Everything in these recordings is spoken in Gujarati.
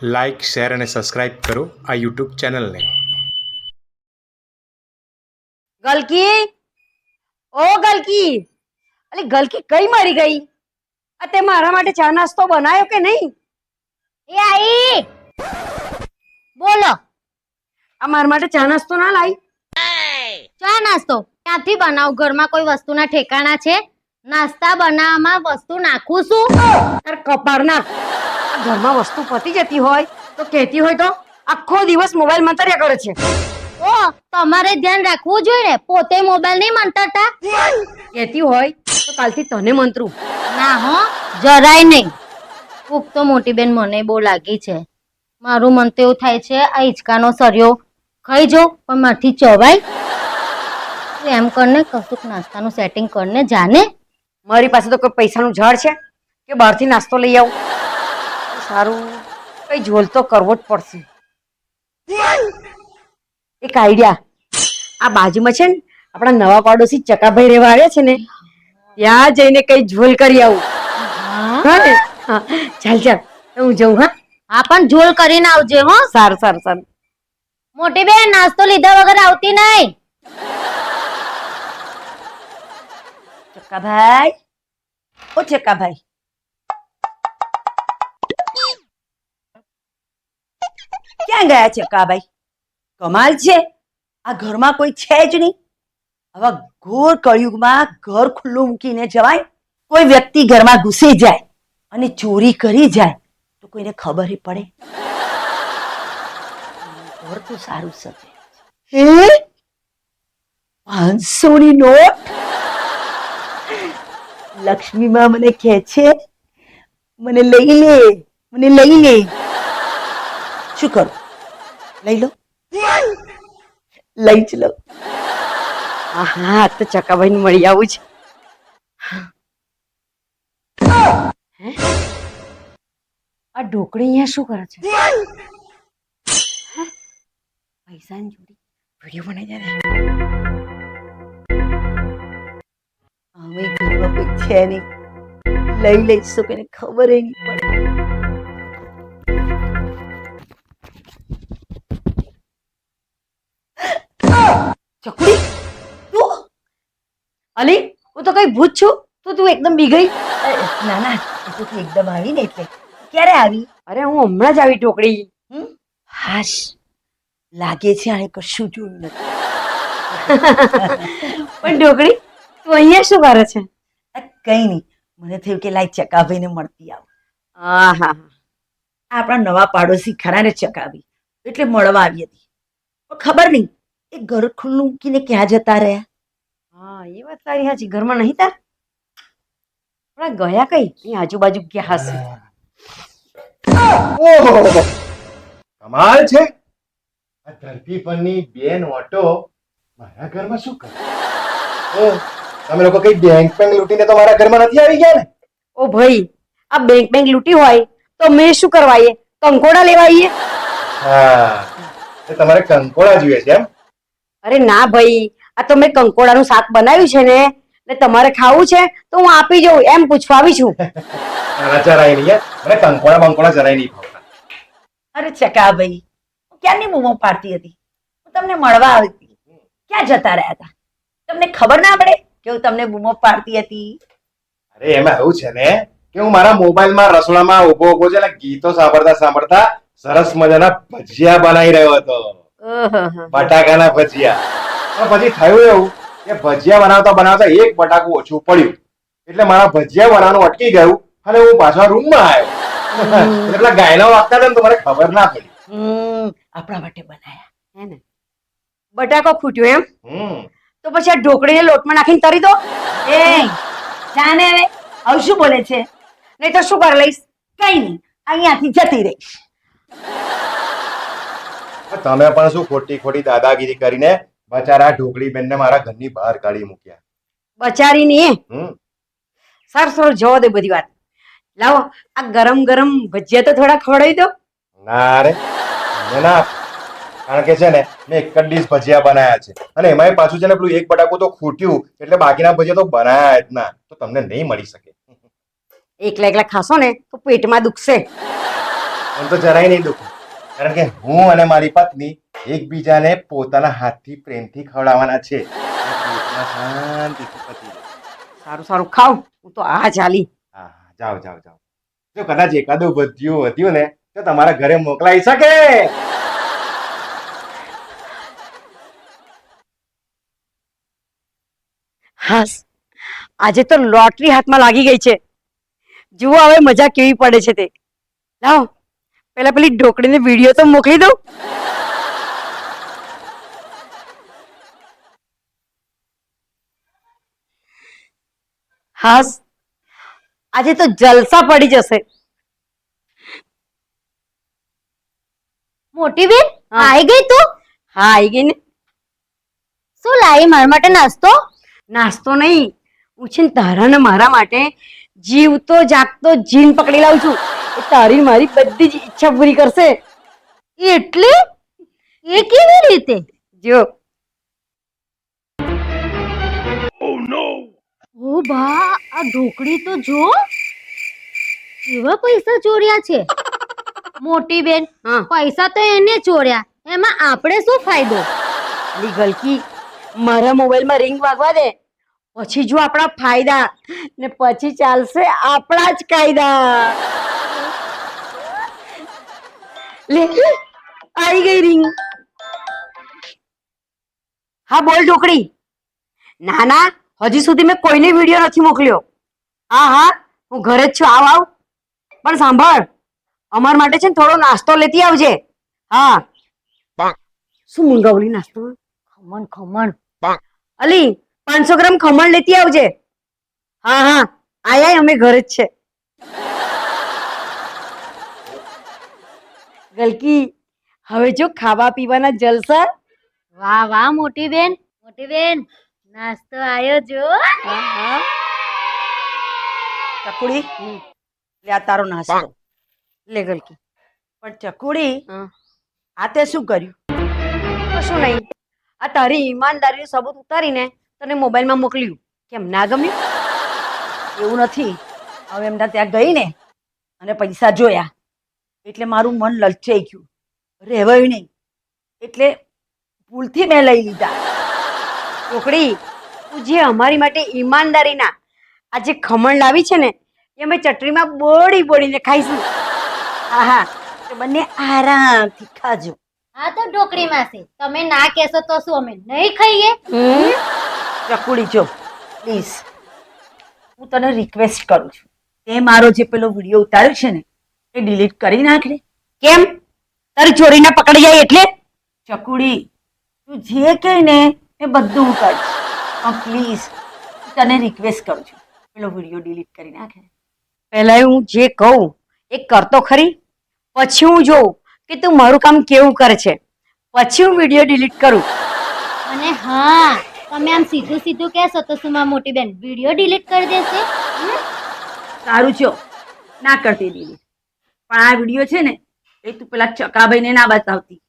લાઇક શેર અને સબસ્ક્રાઇબ કરો આ યુટ્યુબ ચેનલને. ગલકી, ઓ ગલકી, અલી ગલકી કઈ મરી ગઈ? આ તે મારા માટે ચા નાસ્તો બનાવ્યો કે નહીં? એ આઈ બોલો. આ મારા માટે ચા નાસ્તો ના લાવી? ચા નાસ્તો ક્યાંથી બનાવું? ઘરમાં કોઈ વસ્તુના ઠેકાણા છે? નાસ્તા બનાવવામાં વસ્તુ નાખું છું? તાર કપાળ નાખ. આ ઘરમાં વસ્તુ પતી જતી હોય તો કહેતી હોય તો આખો દિવસ મોબાઈલ મંતર્યા કરે છે. ઓ તમારે ધ્યાન રાખવું જોઈએ ને, પોતે મોબાઈલ નહીં મંતરતા. કહેતી હોય તો કાલથી તને મંત્રું. ના હો, જરાય નહીં. ભૂખ તો મોટી બેન મને બહુ લાગી છે. મારું મન તો એવું થાય છે આ હિંચકાનો સરિયો ખાઈ જાઉં, પણ મારથી ચવાય. તું એમ કરને કશુંક નાસ્તાનું સેટિંગ કરને જાને. મારી પાસે તો કોઈ પૈસાનું ઝાડ છે કે બહારથી નાસ્તો લઈ આવું? સારું, કઈ ઝોલ તો કરવો જ પડશે. એક આઈડિયા, આ બાજુમાં છે ને આપણા નવા પાડોશી ચકાભાઈ રહેવા આવ્યા છે ને, ત્યાં જઈને કઈ ઝોલ કરી આવું. હા ને? હા, ચાલ ચાલ હું જઉં. હા હા, પણ ઝોલ કરીને આવજે હો. સારું સારું સારું. મોટી બેન નાસ્તો લીધા વગર આવતી નહીં. ચકાભાઈ, ઓ ચકાભાઈ, ક્યાં ગયા ચકાભાઈ? કમાલ છે, આ ઘરમાં કોઈ છે જ નહીં. આવા ઘોર કળિયુગમાં ઘર ખુલ્લું મૂકીને જવાય? કોઈ વ્યક્તિ ઘરમાં ઘૂસી જાય અને ચોરી કરી જાય તો કોઈને ખબર પડે? ઘર તો સારું સજે. હે, 500 ની નોટ? લક્ષ્મીમાં મને કહે છે મને લઈ લે, મને લઈ લે. શું કરું? લઈ લો, લઈ જ લો. હા, તો ચકાભાઈ મળી આવું છે. આ ઢોકળી અહીંયા શું કરે છે? પૈસાની જોડી વિડીયો બનાવી દે ને. હવે ઘરમાં કોઈ છે નહીં, લઈ લઈશ તો કોઈને ખબર નહીં પડે. ચકુડી, તું? અલી, હું તો કઈ ભૂત છું તો તું એકદમ બી ગઈ? ના ના, એ તો તું એકદમ આવી ને એટલે. ક્યારે આવી? અરે હું હમણાં જ આવી ઢોકળી. હાશ, લાગે છે આને કશું જોયું નથી. પણ ઢોકળી, તું અહીંયા શું કરે છે? કઈ નહીં, મને થયું કે લાઈ ચકાભાઈને મળતી આવું. હા હા, આપણા નવા પાડોશી ખરા ને ચકાભી, એટલે મળવા આવી હતી. પણ ખબર નહીં એ ઘર ખુલ્લું મૂકીને ક્યાં જતા રહ્યા. હા, એ વાત તારી સાચી. ઘરમાં નહીં તાર? પણ ગયા કઈ અહીં આજુબાજુ ક્યાં હશે? ઓહો, કમાલ છે. આ ધરતી પરની બે નોટો મારા ઘરમાં શું કરે? તમે લોકો કઈ બેંક બેંક લૂંટીને તો મારા ઘરમાં નથી આવી ગયા ને? ઓ ભાઈ, આ બેંક બેંક લૂંટી હોય તો મેં શું કરવાઈએ? કંકોડા લેવાઈએ? હા, એ તમારે કંકોડા જોઈએ છે એમ? અરે ના ભાઈ, આ તો મેં કંકોડાનું શાક બનાવ્યું છે ને, તમારે ખાવું છે તો હું આપી જઉં એમ પૂછવા આવી છું. જરાય નહીં, મને કંકોડા બંકોડા જરાય નહીં ભાવતા. અરે ચકા ભાઈ, હું ક્યારની બૂમો પાડતી હતી? હું તમને મળવા આવી હતી. ક્યાં જતા રહ્યા હતા? તમને ખબર ના પડે કે હું તમને બૂમો પાડતી હતી? અરે એમાં એવું છે ને કે હું મારા મોબાઈલમાં રસોડામાં ઉભો ઉભો છે, ગીતો સાંભળતા સાંભળતા સરસ મજાના ભજીયા બનાવી રહ્યો હતો. બટાકાના ભજીયા. પણ પછી થયું એવું કે ભજીયા બનાવતા બનાવતા એક બટાકું ઓછું પડ્યું, એટલે મારા ભજીયા બનાવવાનું અટકી ગયું અને હું પાછા રૂમમાં આવ્યો. એટલે પેલા ગાયના વાગતા હતા ને તો મને ખબર ના પડી. આપણા માટે બનાયા હે ને? બટાકો ફૂટ્યો એમ? હમ તો પછી આ ઢોકળીને લોટમાં નાખીને તરી દો. એ જાને હવે આવું શું બોલે છે? નહીં તો શું કરી લઈશ? કઈ નહીં, અહીંયાથી જતી રહીશ. તમે પણ શું ખોટી ખોટી દાદાગીરી કરીને બચારા ઢોકળી બેનને મારા ઘરની બહાર કાઢી મૂક્યા. બચારી ની સર સર જવા દે બધી વાત. લાવો આ ગરમ ગરમ ભજીયા તો થોડા ખવડાવી દો. ના રે, ના, કારણ કે છે ને મેં એક જ ડીશ ભજીયા બનાયા છે અને એમાંય પાછું છે ને પેલું એક બટાકું તો ખૂટ્યું, એટલે બાકીના ભજીયા તો બનાયા જ ના, તો તમને નહીં મળી શકે. એકલા એકલા ખાશો ને તો પેટમાં દુખશે. મને તો જરાય નહીં દુખે, કારણ કે હું અને મારી પત્ની એકબીજાને પોતાના હાથથી પ્રેમથી ખવડાવવાના છે. પેટમાં શાંતિથી પતી જાય. સારું સારું ખાવ, હું તો આ ચાલી. હા હા, જાઓ જાઓ જાઓ. જો કદાચ એકાદું વધ્યું ને તો તમારા ઘરે મોકલાઈ શકે. હાસ, આજે તો લોટરી હાથમાં લાગી ગઈ છે. જુઓ હવે મજા કેવી પડે છે તે. લાવો પેલા પેલી ઢોકળીને વિડીયો તો મોકલી દઉં. હાસ, આજે તો જલસા પડી જશે. મોટી બેન હા. આવી ગઈ તું? હા આવી ગઈ ને. શું લાવી મારા માટે નાસ્તો? નાસ્તો નહીં, હું છે ને તારા ને મારા માટે જીવતો જાગતો જીન પકડી લાવું છું. એ તારી ને મારી બધી જ ઈચ્છા પૂરી કરશે. એટલે એ કેવી રીતે? જો ઓ બા, આ ઢોકળી તો જો, કેવા પૈસા ચોર્યા છે. મોટી બેન, હા પૈસા તો એને ચોર્યા, એમાં આપણે શું ફાયદો? અલી ગલકી, મારા મોબાઈલમાં રિંગ વાગવા દે, પછી જો આપણા ફાયદા ને પછી ચાલશે આપણા જ કાયદા. લે આવી ગઈ રિંગ. હા બોલ ઢોકળી. ના ના, હજી સુધી મેં કોઈને વિડીયો નથી મોકલ્યો. હા હા, હું ઘરે જ છું, આવ આવ. પણ સાંભળ, અમાર માટે છે ને થોડો નાસ્તો લેતી આવજે. હા. શું મંગાવલી નાસ્તો? ખમણ ખમણ. અલી 500 ગ્રામ ખમણ લેતી આવજે. હા હા, આય અમે ઘરે જ છે. ગલકી, હવે જો ખાવા પીવાના જલસા. વાહ વાહ મોટી બેન. મોટી બેન, નાસ્તો આયો જો. હા હા. ચકુડી, લે આ તારો નાસ્તો. લે ગલકી. પણ ચકુડી, આ તે શું કર્યું? કશું નહીં, આ તારી ઈમાનદારીનું સબૂત ઉતારીને તને મોબાઈલમાં મોકલ્યું. કેમ ના ગમ્યું? એવું નથી, હવે એમના ત્યાં ગઈ ને અને પૈસા જોયા એટલે મારું મન લલચાઈ ગયું, રહેવાયું નહીં, એટલે ભૂલથી મેં લઈ લીધા. છોકરી, તું જે અમારી માટે ઈમાનદારીના આ જે ખમણ લાવી છે ને, એ અમે ચટણીમાં બોળી બોળીને ખાઈશું. હા હા, તો બંને આરામથી ખાજો. હા તો ઢોકળી માસી, તમે ના કહેશો તો શું અમે નહીં ખાઈએ? ચકુડી જો, પ્લીઝ હું તને રિક્વેસ્ટ કરું છું, તે મારો જે પેલો વિડીયો ઉતાર્યો છે ને એ ડિલીટ કરી નાખ ને. કેમ? તારી ચોરીને પકડી જાય એટલે? ચકુડી, તું જે કહે ને એ બધું હું કરીશ, પણ પ્લીઝ તને રિક્વેસ્ટ કરું છું, પેલો વિડીયો ડિલીટ કરી નાખે. પહેલા હું જે કહું એ કરતો ખરી, પછી હું જોઉં કે તું મારું કામ કેવું કરે છે, પછી હું વિડીયો ડિલીટ કરું. અને હા, તમે આમ સીધું સીધું કહેશો તો શું મારી મોટી બેન વિડીયો ડિલીટ કરી દેશે? સારું છો, ના કરતી ડિલીટ, પણ આ વિડીયો છે ને એ તું પેલા ચકાભાઈને ના બતાવતી,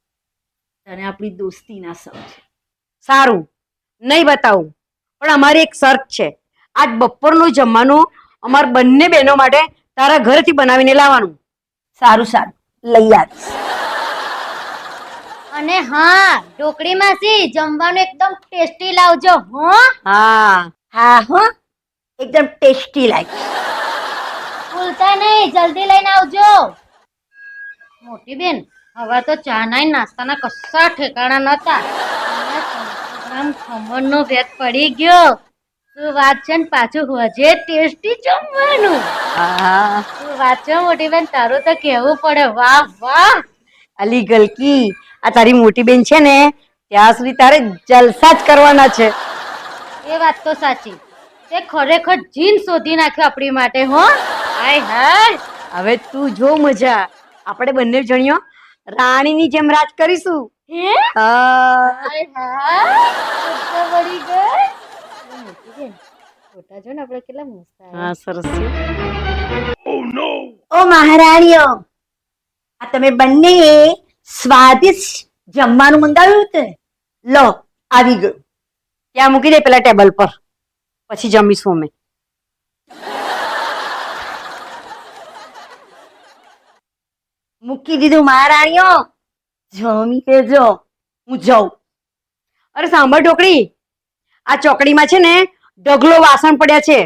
તને આપણી દોસ્તી ના સમજે. સારું, નહીં બતાવું, પણ અમારી એક શરત છે, આજ બપોરનું જમવાનું અમાર બંને બહેનો માટે તારા ઘરેથી બનાવીને લાવવાનું. સારું સારું, લઈ આવીશ. અને હા ઢોકળી માસી, જમવાનું એકદમ ટેસ્ટી લાવજો હો. હા હા હો, એકદમ ટેસ્ટી લાગશે. ભૂલતા નહીં, જલ્દી લઈને આવજો. મોટી બેન, હવે તો ચા ના નાસ્તાના કશા ઠેકાણા નતા. આમ ખમણનો ભેદ પડી ગયો. શું વાત છે ને, પાછું હજે ટેસ્ટી જમવાનું. હા શું વાત છે મોટી બેન, તારું તો કેવું પડે. વાહ વાહ. અલી ગલકી, આ તારી મોટી બેન છે ને ત્યાં સુધી તારે જલસા જ કરવાના છે. એ વાત તો સાચી, તે ખરેખર જીન શોધી નાખ્યો આપણી માટે હો. હાય હાય. હવે તું જો મજા, આપણે બંને જણીઓ રાણીની જેમ રાજ કરીશું. હે? હા. હાય હાય. ખોટા પડી ગઈ. મોટી બેન, ખોટા જો ને આપણે કેટલા મસ્ત આવ્યા. હા સરસ છે. ઓ મહારાણીઓ, આ તમે બંને સ્વાદિષ્ટ જમવાનું મંગાવ્યું હતું? લો આવી ગયું, ત્યાં મૂકી દે પેલા ટેબલ પર, પછી જમીશું અમે. મૂકી દીધું મહારાણીઓ. જમી લેજો, હું જાઉં. અરે સાંભળ ઢોકળી, આ ચોકડીમાં છે ને ઢગલો વાસણ પડ્યા છે,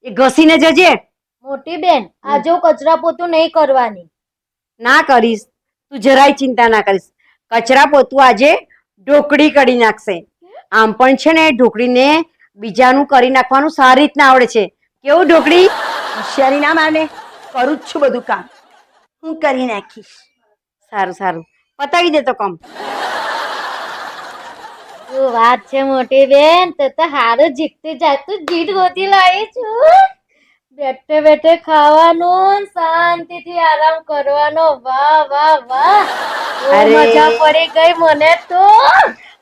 એ ઘસીને જજે. મોટી બેન આજે હું કચરા પોતું નહીં કરવાની. ના કરીશ, તું જરાય ચિંતા ના કરીશ. કચરા પોતું આજે ઢોકળી કરી નાખશે. આમ પણ છે ને ઢોકળીને બીજાનું કરી નાખવાનું સારી રીતના આવડે છે. કેવું ઢોકળી? હોશિયારી ના માને, કરું જ છું બધું કામ, હું કરી નાખીશ. સારું સારું, પતાવી દે તો કામ. શું વાત છે મોટી બેન, તો હારું જીતતી જાતું જીત ગોતી લાવી છું. બેઠે બેઠે ખાવાનું, શાંતિથી આરામ કરવાનો. વાહ વાહ વાહ, બહુ અરે. મજા પડી ગઈ મને તો.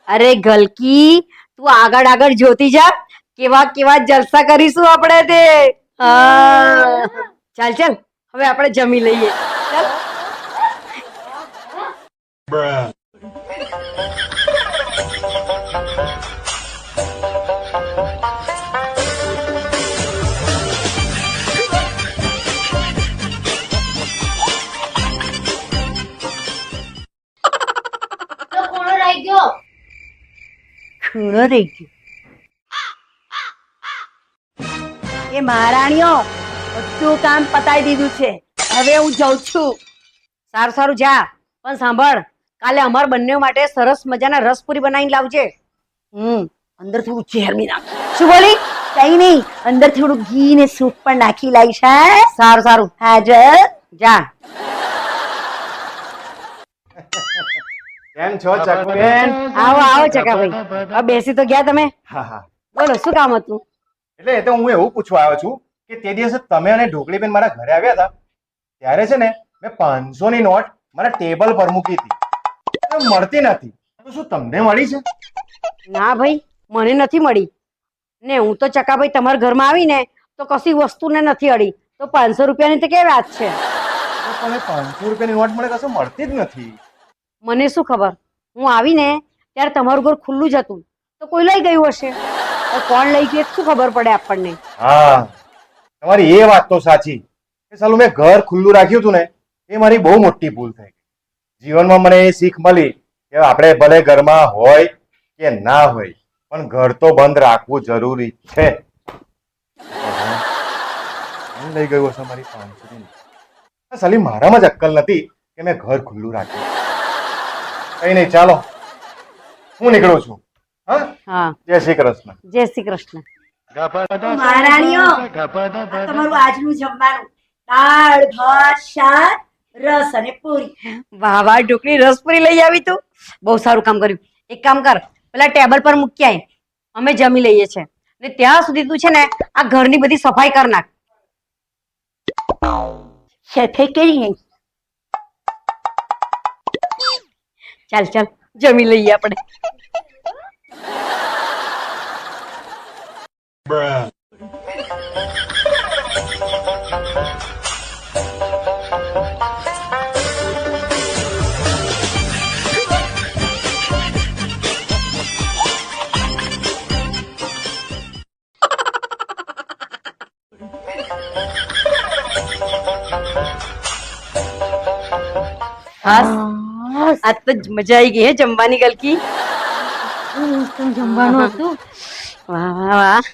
અરે ગલકી, તું આગળ આગળ જોતી જા, કેવા કેવા જલસા કરીશું આપણે તે. હા, ચાલ ચાલ, હવે આપણે જમી લઈએ. ચાલ. તો કોણ રહી ગયો? ખૂણો રહી ગયો. એ મહારાણીઓ, બધું કામ પતાઈ દીધું છે, હવે હું જાઉં છું. સારું સારું જા, પણ સાંભળ, કાલે અમાર બંને માટે સરસ મજાના રસપુરી બનાવીને લાવજે. અંદર થોડું ઝેર બી નાખ. શું બોલી? કઈ નહીં, અંદર થોડું ઘી ને સૂપ પણ નાખી લાવીશ. હા સારું સારું, હાજર. જા. કેમ છો ચકુબેન? આવો આવો ચકાભાઈ, હવે બેસી તો ગયા તમે. હા હા, બોલો શું કામ હતું? એટલે એ તો હું એવું પૂછવા આવ્યો છું કે તે દિવસે તમે અને ઢોકળીબેન મારા ઘરે આવ્યા હતા, ત્યારે છે ને મેં 500 ની નોટ મારા ટેબલ પર મૂકી હતી, તો મળતી નથી. તો શું તમને મળી છે? ના ભાઈ, મને નથી મળી ને. હું તો ચકાભાઈ તમારા ઘરમાં આવીને તો કશી વસ્તુને નથી અડી, તો 500 રૂપિયાની તો કેવી વાત છે? તો તમે 500 રૂપિયાની નોટ મને કશું મળતી જ નથી. મને શું ખબર, હું આવીને ત્યારે તમારું ઘર ખુલ્લું જ હતું, તો કોઈ લઈ ગયું હશે. હવે કોણ લઈ ગયું એ શું ખબર પડે આપણને? હા, તમારી એ વાત તો સાચી કે સાલું મેં ઘર ખુલ્લું રાખ્યું હતું ને, એ મારી બહુ મોટી ભૂલ થઈ ગઈ. જીવનમાં મને એ શીખ મળી કે આપણે ભલે ઘરમાં હોય કે ના હોય, પણ ઘર તો બંધ રાખવું જરૂરી છે. કોણ લઈ ગયું હશે મારી 500 ની નોટ? સાલી મારામાં જ અક્કલ નથી કે મેં ઘર ખુલ્લું રાખ્યું. કઈ નહીં, ચાલો હું નીકળું છું. હા, હા, જય શ્રી કૃષ્ણ. જય શ્રી કૃષ્ણ. મહારાણીઓ, આ તમારું આજનું જમવાનું: દાળ ભાત શાક રસ અને પૂરી. વાહ વાહ ઢોકળી, રસ પૂરી લઈ આવી તું, બહુ સારું કામ કર્યું. એક કામ કર, પેલા ટેબલ પર મૂકી આય, અમે જમી લઈએ છે. ને ત્યાં સુધી તું છે ને આ ઘરની બધી સફાઈ કર નાખ. સફાઈ કરી. ચાલ ચાલ, જમી લઈએ આપણે. આ તો મજા આવી ગઈ હે જમવાની ગલકી. જમવાનું હતું. વાહ વાહ વાહ.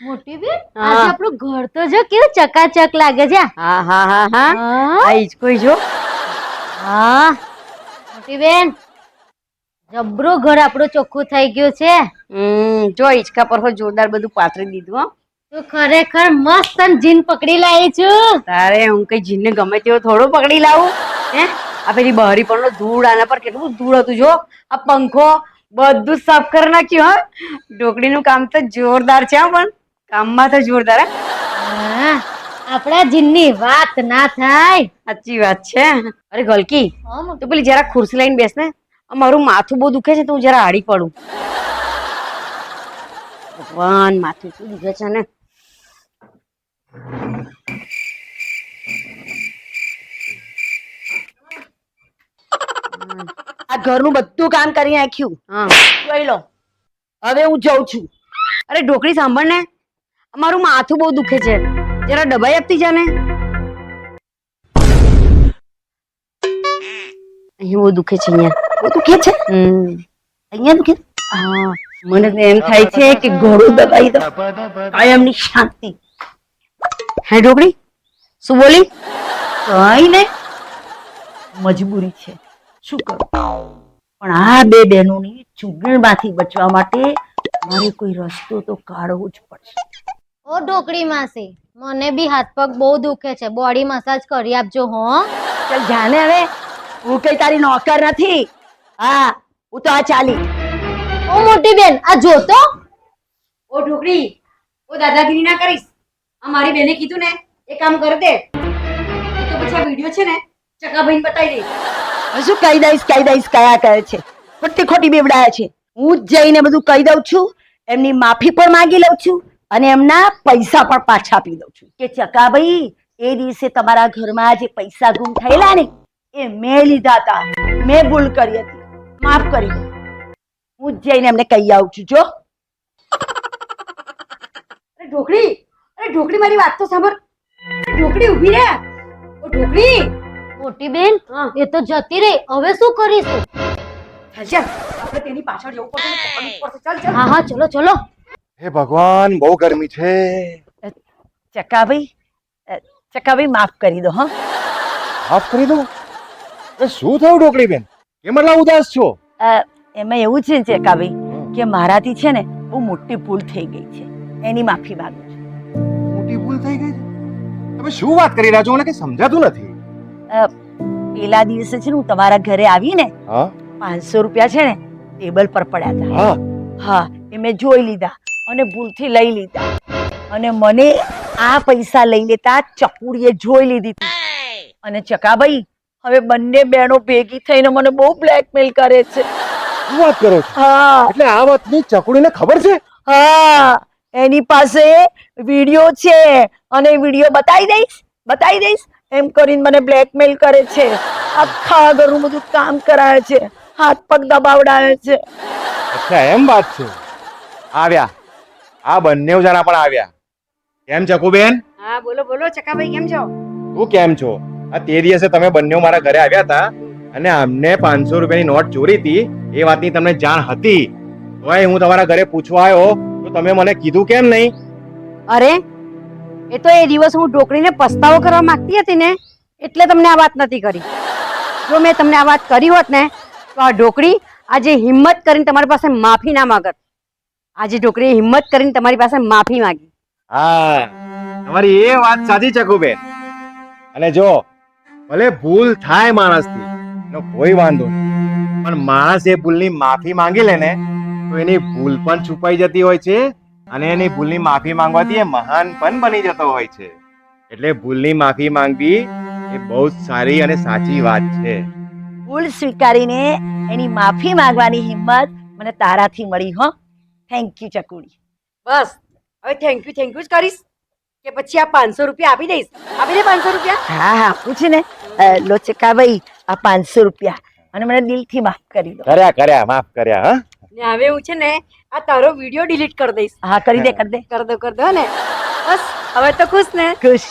મોટી બેન, હા. આજે આપણું ઘર તો જો કેવું ચકાચક લાગે છે. હા હા હા હા, હા આ હિચકોઈ જો. હા મોટી બેન, જબરું ઘર આપણું ચોખ્ખું થઈ ગયું છે. જો હિચકા પર જોરદાર બધું પાથરી દીધું હો. તું ખરેખર મસ્ત જીન પકડી લાવી છું. તારે હું કઈ જીનને ગમે તેવો થોડો પકડી લાવું હે? આ પેલી બહારી પરનો ધૂળ, આના પર કેટલું ધૂળ હતું જો. આ પંખો બધું જ સાફ કરી નાખ્યું. હા, ઢોકળીનું કામ તો જોરદાર છે. હા, પણ કામમાં તો જોરદાર. હા, આપણા જીનની વાત ના થાય. સાચી વાત છે. અરે ગલકી, હા, મોટી તું પેલી જરા ખુરશી લઈને બેસ ને. મારું માથું બહુ દુખે છે, તો હું જરા આડી પડું. ભગવાન, માથું શું દુખે છે ને. આ ઘરનું બધું કામ કરી નાખ્યું. હા, જોઈ લો. હવે હું જઉં છું. અરે ઢોકળી સાંભળ ને, મારું માથું બહુ દુખે છે, જરા દબાઈ આપતી જા ને. અહીં બહુ દુખે છે અહીંયા. બહુ દુખે છે? અહીંયા દુખે? હા, મને તો એમ થાય છે કે ઘોડું દબાઈ દો, કાયમની શાંતિ. હે ઢોકળી, શું બોલી? કઈ નહીં, મજબૂરી છે, શું કરું? પણ આ બે બહેનોની ચૂંટણીમાંથી બચવા માટે મારે કોઈ રસ્તો તો કાઢવો જ પડશે. ઓ ઢોકળી માસી, મને બી હાથ પગ બહુ દુખે છે, બોડી મસાજ કરી આપજો હો. ચાલ જાને હવે, હું કઈ તારી નોકર નથી. હા, હું તો આ ચાલી. ઓ મોટી બેન, આ જોતો. ઓ ઢોકળી, ઓ દાદાગીરી ના કરીશ. આ મારી બેને કીધું ને એ કામ કરી દે. એ તો પછી આ વિડીયો છે ને ચકાભાઈને બતાવી દઈશ. હવે શું કહી દઈશ કયા કહે છે, ખોટી ખોટી બેવડાયા છે. હું જ જઈને બધું કહી દઉં છું, એમની માફી પણ માંગી લઉં છું અને એમના પૈસા પણ પાછા આપી દઉં છું કે ચકાભાઈ, એ દિવસે તમારા ઘરમાં જે પૈસા ગુમ થયેલા ને એ મેં લીધા હતા, મેં ભૂલ કરી હતી, માફ કરી દો. હું જ જઈને એમને કહી આવું છું. જો અરે ઢોકળી મારી વાત તો સાંભળ. ઢોકળી ઊભી રહે. ઓ ઢોકળી. મોટી બેન, એ તો જતી રહી, હવે શું કરીશું? ચાલ ચાલ, આપણે તેની પાછળ જવું પડશે ને પકડવું પડશે. ચાલ ચાલ. હા હા, ચલો ચલો. હે ભગવાન, બહુ ગરમી છે. ચકાભાઈ માફ કરી દો. હા, માફ કરી દો. શું થયું ઢોકળી બેન, કેમ એટલા ઉદાસ છો? એમાં એવું છે ને ચકાભાઈ કે મારાથી છે ને બહુ મોટી ભૂલ થઈ ગઈ છે, એની માફી માંગુ છું. મોટી ભૂલ થઈ ગઈ છે? તમે શું વાત કરી રહ્યા છો, મને કઈ સમજાતું નથી. પેલા દિવસે છે ને હું તમારા ઘરે આવી ને, હા 500 રૂપિયા છે ને ટેબલ પર પડ્યા હતા. હા હા, એ મેં જોઈ લીધા અને ભૂલથી લઈ લીધા, અને મને આ પૈસા લઈ લેતા ચકુડીએ જોઈ લીધી હતી. અને ચકાભાઈ, હવે બંને બહેનો ભેગી થઈને મને બહુ બ્લેકમેલ કરે છે. શું વાત કરો છો? હા એટલે આ વાતની ચકુડીને ખબર છે? હા, એની પાસે વિડીયો છે અને વિડીયો બતાવી દઈશ એમ કરીને મને બ્લેકમેલ કરે છે. આખા ઘરનું બધું કામ કરાવે છે, હાથ પગ દબાવડાવે છે. અચ્છા, એમ વાત છે. આવ્યા આ બંને જણા પણ આવ્યા. કેમ ચકુબેન? હા બોલો બોલો ચકાભાઈ, કેમ છો? તું કેમ છો? આ તે દિવસે તમે બંને મારા ઘરે આવ્યા હતા અને અમને 500 રૂપિયાની નોટ ચોરી હતી, એ વાતની તમને જાણ હતી, તોય હું તમારા ઘરે પૂછવા આવ્યો તો તમે મને કીધું કેમ નહીં? અરે એ તો એ દિવસ હું ઢોકળીને પસ્તાવો કરવા માંગતી હતી ને એટલે તમને આ વાત નથી કરી. જો મેં તમને આ વાત કરી હોત ને તો આ ઢોકળી આજે હિંમત કરીને તમારી પાસે માફી ના માંગત. આજે ઢોકળીએ હિંમત કરીને તમારી પાસે માફી માંગી. હા, તમારી એ વાત સાચી ચકુબેન. અને જો ભલે ભૂલ થાય માણસથી, એનો કોઈ વાંધો નહીં, પણ માણસ એ ભૂલની માફી માંગી લે ને તો એની ભૂલ પણ છુપાઈ જતી હોય છે અને એની ભૂલની માફી માંગવાથી એ મહાન પણ બની જતો હોય છે. એટલે ભૂલની માફી માંગવી એ બહુ જ સારી અને સાચી વાત છે. ભૂલ સ્વીકારીને એની માફી માંગવાની હિંમત મને તારાથી મળી. હો, થેન્ક યુ ચકુડી. બસ હવે થેન્ક યુ જ કરીશ કે પછી આ 500 રૂપિયા આપી દઈશ? આપી દે 500 રૂપિયા. હા હા, પૂછ ને. લો ચકાભાઈ, આ 500 રૂપિયા અને મને દિલથી માફ કરી દો. કર્યા માફ કર્યા. હા, ને હવે હું છે ને આ તારો વિડીયો ડિલીટ કરી દઈશ. હા, કરી દે કર દો ને. બસ હવે તો ખુશ ને? ખુશ.